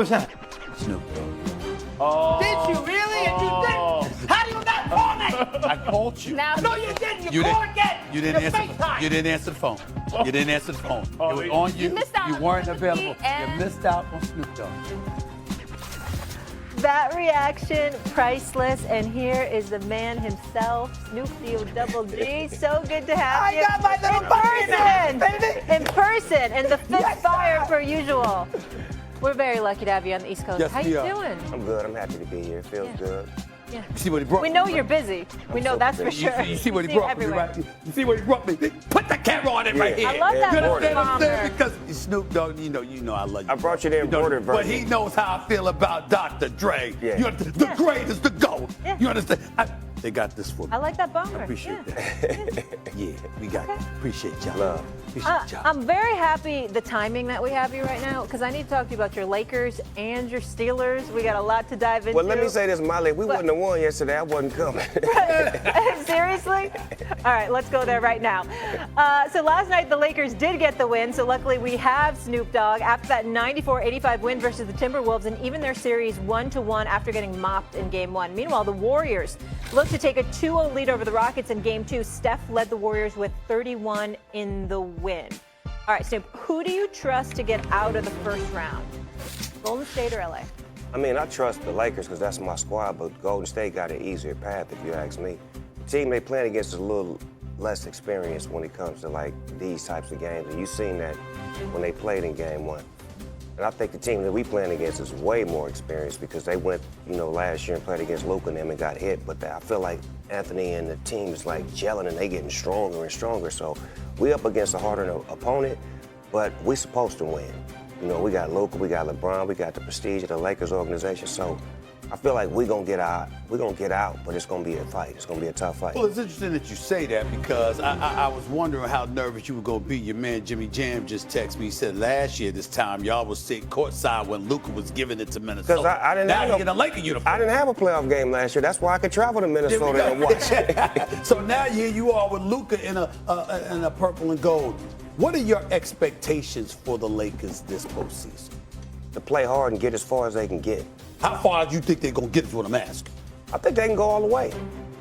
Snoop Dogg. Oh. Did you really? And you didn't? How do you not call me? I called you. No, you didn't. You called again. You didn't answer. FaceTime. You didn't answer the phone. You didn't answer the phone. It was on you. You missed out You on weren't Snoopy available. and- You missed out on Snoop Dogg. That reaction, priceless. And here is the man himself, Snoop D-O-double-G. So good to have you. I got my little buddy in the house, baby. In person, and the fifth Yes, fire sir. per usual. We're very lucky to have you on the East Coast. Yes, How we you are. doing? I'm good. I'm happy to be here. It feels good. Yeah. You see what he brought We me, know right? you're busy. We know so that's for busy. sure. You see what he See you brought me, everywhere. right? You see what he brought me? Put the camera on it right here. I love that You understand what I'm bomber. saying? Because Snoop Dogg, you know I love you. I brought you the You know, embroidered but version. he knows how I feel about Dr. Dre. Yeah. You understand? The greatest, the GOAT. Yeah. You understand? They got this for me. I like that bomber. I appreciate Yeah. that. Yeah, we got it. Appreciate y'all. Love. Appreciate y'all. I'm very happy the timing that we have you right now because I need to talk to you about your Lakers and your Steelers. We got a lot to dive into. Well, let me say this, Molly. We wouldn't have won yesterday. I wasn't coming. Seriously? All right, let's go there right now. So last night the Lakers did get the win, so luckily we have Snoop Dogg after that 94-85 win versus the Timberwolves and even their series 1-1 after getting mopped in Game 1. Meanwhile, the Warriors look to take a 2-0 lead over the Rockets in Game 2. Steph led the Warriors with 31 in the win. All right, Snoop, who do you trust to get out of the first round? Golden State or LA? I mean, I trust the Lakers because that's my squad, but Golden State got an easier path, if you ask me. The team they playing against is a little less experienced when it comes to, like, these types of games, and you've seen that when they played in Game 1. And I think the team that we playing against is way more experienced because they went, last year and played against Luka and them and got hit. But I feel like Anthony and the team is like gelling and they getting stronger and stronger. So we up against a harder opponent, but we supposed to win. We got Luka, we got LeBron, we got the prestige of the Lakers organization. So I feel like we're gonna get out, but it's gonna be a fight. It's gonna be a tough fight. Well, it's interesting that you say that because I was wondering how nervous you were going to be. Your man Jimmy Jam just texted me. He said last year this time y'all was sitting courtside when Luka was giving it to Minnesota. Because I didn't now have you get a Laker uniform. I didn't have a playoff game last year. That's why I could travel to Minnesota and watch. So now here you are with Luka in a purple and gold. What are your expectations for the Lakers this postseason? To play hard and get as far as they can get. How far do you think they're going to get is what I'm asking? I think they can go all the way.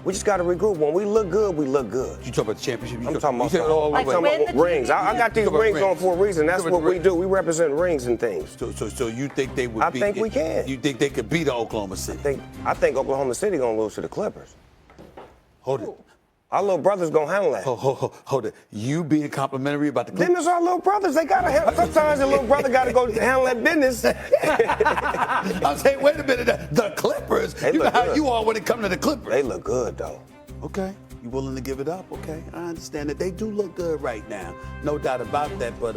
We just got to regroup. When we look good, we look good. You talk about the championship? I'm talking about, Like I'm talking win about the rings. I got these Talk about rings on rings. for a reason. That's Talk about what the we rings. do. We represent rings and things. So you think they would I be? think we can. You think they could beat Oklahoma City? I think Oklahoma City gonna lose to the Clippers. Hold it. Our little brothers gonna handle that. Hold it. You being complimentary about the Them Clippers? is our little brothers. They gotta help. Sometimes the little brother gotta go handle that business. I'm saying, wait a minute. The Clippers. They You know look how good. you are when it comes to the Clippers. They look good though. Okay. You willing to give it up? Okay. I understand that they do look good right now. No doubt about that. But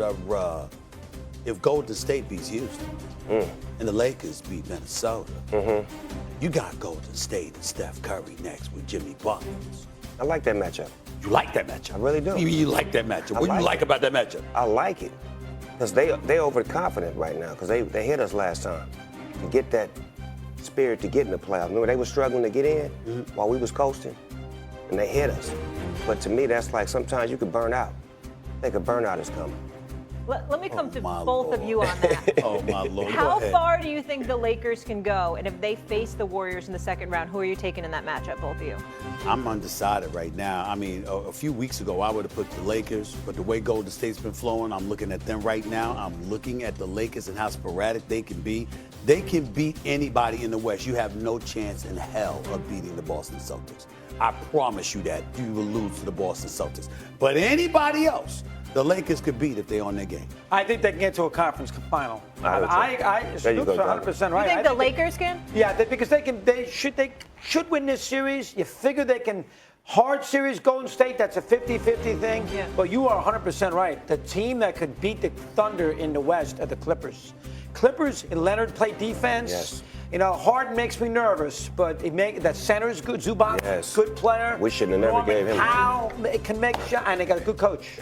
if Golden State beats Houston and the Lakers beat Minnesota, you got Golden State and Steph Curry next with Jimmy Butler. I like that matchup. You like that matchup? I really do. You like that matchup? What do you like about that matchup? I like it because they overconfident right now because they hit us last time. To get that spirit to get in the playoffs. Remember they were struggling to get in while we was coasting, and they hit us. But to me, that's like sometimes you could burn out. I think a burnout is coming. Let me come to my both Lord. of you on that. Oh, my Lord. Go How ahead. far do you think the Lakers can go? And if they face the Warriors in the second round, who are you taking in that matchup, both of you? I'm undecided right now. I mean, a few weeks ago, I would have put the Lakers, but the way Golden State's been flowing, I'm looking at them right now. I'm looking at the Lakers and how sporadic they can be. They can beat anybody in the West. You have no chance in hell of beating the Boston Celtics. I promise you that. You will lose to the Boston Celtics. But anybody else, the Lakers could beat if they're on their game. I think they can get to a conference final. There you Snoop's go, 100% right. You think I the Lakers can? Yeah, because they should win this series. You figure they can. Hard series, Golden State, that's a 50-50 thing. Yeah. But you are 100% right. The team that could beat the Thunder in the West are the Clippers. Clippers, Leonard play defense. Yes. Harden makes me nervous, but that center is good. Zubac, Yes. good player. We shouldn't have never gave him. Powell can make shots, and they got a good coach.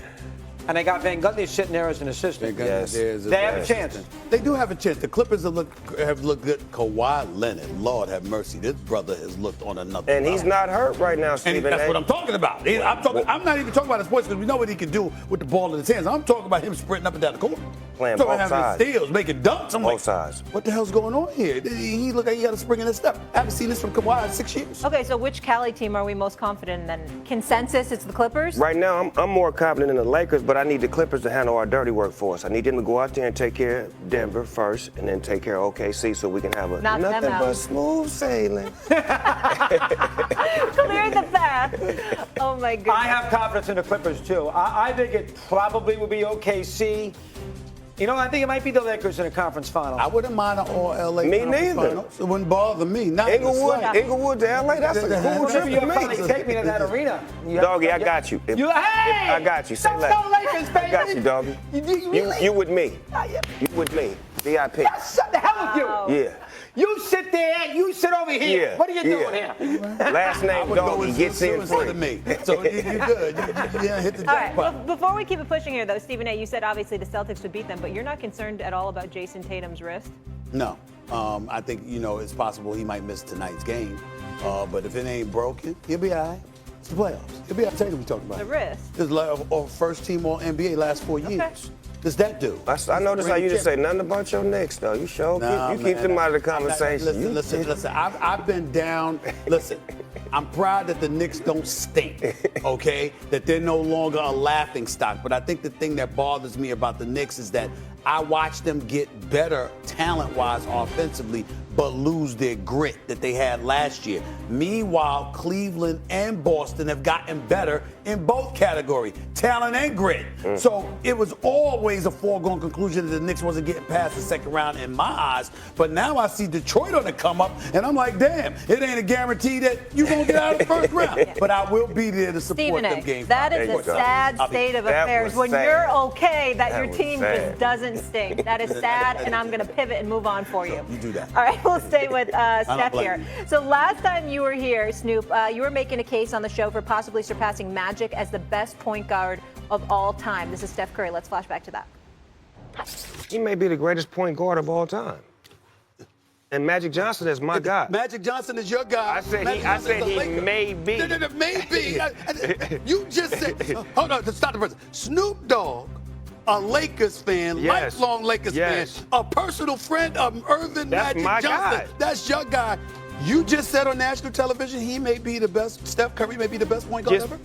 And they got Van Gundy sitting there as an assistant. Yes. They have a chance. They do have a chance. The Clippers have looked good. Kawhi Leonard, Lord have mercy, this brother has looked on another And he's level. not hurt right now, And Stephen. that's what I'm talking about. I'm not even talking about his sports because we know what he can do with the ball in his hands. I'm talking about him sprinting up and down the court. playing So both having sides. steals, making dunks. I'm Both like, sides. what the hell's going on here? He look like he got a spring in his step. I haven't seen this from Kawhi in 6 years. Okay, so which Cali team are we most confident in then? Consensus, it's the Clippers? Right now, I'm more confident in the Lakers, but I need the Clippers to handle our dirty work for us. I need them to go out there and take care of Denver first, and then take care of OKC so we can have a Knock them nothing out. but smooth sailing. Clear the path. Oh my goodness. I have confidence in the Clippers, too. I think it probably will be OKC. You know, I think it might be the Lakers in the conference final. I wouldn't mind an all LA. Me conference neither. finals. It wouldn't bother me. Not in the Inglewood slightest. to LA, that's a cool Whatever trip you'll for probably me. take me to that arena. Doggy, I got you. Hey! I got you. Say Let's less. go Lakers, baby. I got you, doggy. You with me. You with me. VIP. Shut the hell with you. Yeah. You sit there, you sit over here. Yeah, What are you doing yeah. here? Last I name would go Doggy with gets in instead of free. me. So you're good. Yeah, hit the All right, well, jackpot. before we keep it pushing here, though, Stephen A., you said obviously the Celtics would beat them, but you're not concerned at all about Jason Tatum's wrist? No. I think, it's possible he might miss tonight's game. But if it ain't broken, he'll be all right. It's the playoffs. He'll be all right. Tell you what we talking about. The wrist. This is first team all NBA last 4 years. Does that do? I noticed how you didn't say nothing about your Knicks, though. You sure keep them out of the conversation. Listen. I've been down. Listen, I'm proud that the Knicks don't stink, okay? That they're no longer a laughing stock. But I think the thing that bothers me about the Knicks is that I watch them get better talent-wise offensively, but lose their grit that they had last year. Meanwhile, Cleveland and Boston have gotten better in both categories, talent and grit. So it was always a foregone conclusion that the Knicks wasn't getting past the second round in my eyes. But now I see Detroit on the come up, and I'm like, damn, it ain't a guarantee that you're going to get out of the first round. But I will be there to support Stephen them A., games. that is a sad state of That affairs was when sad. you're okay that your was team sad. just doesn't stink. That is sad, and I'm going to pivot and move on for you. You do that. All right, we'll stay with Steph blame here. you. So last time you were here, Snoop, you were making a case on the show for possibly surpassing Magic as the best point guard of all time. This is Steph Curry. Let's flash back to that. He may be the greatest point guard of all time. And Magic Johnson is my guy. Magic Johnson is your guy. I said Magic he- I Johnson said is a he Laker. may be. No, maybe. You just said, hold on, stop the person. Snoop Dogg, a Lakers fan, Yes. lifelong Lakers Yes. fan, a personal friend of Irvin That's Magic my Johnson. guy. That's your guy. You just said on national television he may be the best, Steph Curry may be the best point guard Just- ever?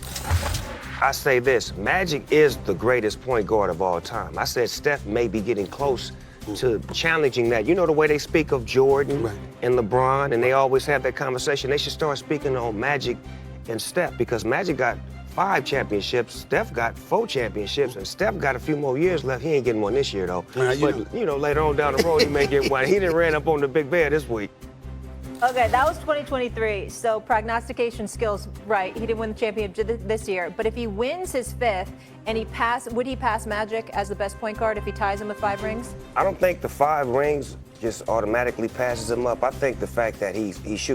I say this, Magic is the greatest point guard of all time. I said Steph may be getting close to challenging that. You know the way they speak of Jordan Right. and LeBron, and they always have that conversation. They should start speaking on Magic and Steph, because Magic got 5 championships, Steph got 4 championships, and Steph got a few more years left. He ain't getting one this year, though. Right, But, later on down the road, he may get one. He done ran up on the big bear this week. Okay, that was 2023. So prognostication skills, right? He didn't win the championship this year. But if he wins his 5th and would he pass Magic as the best point guard if he ties him with 5 rings? I don't think the 5 rings just automatically passes him up. I think the fact that he shoots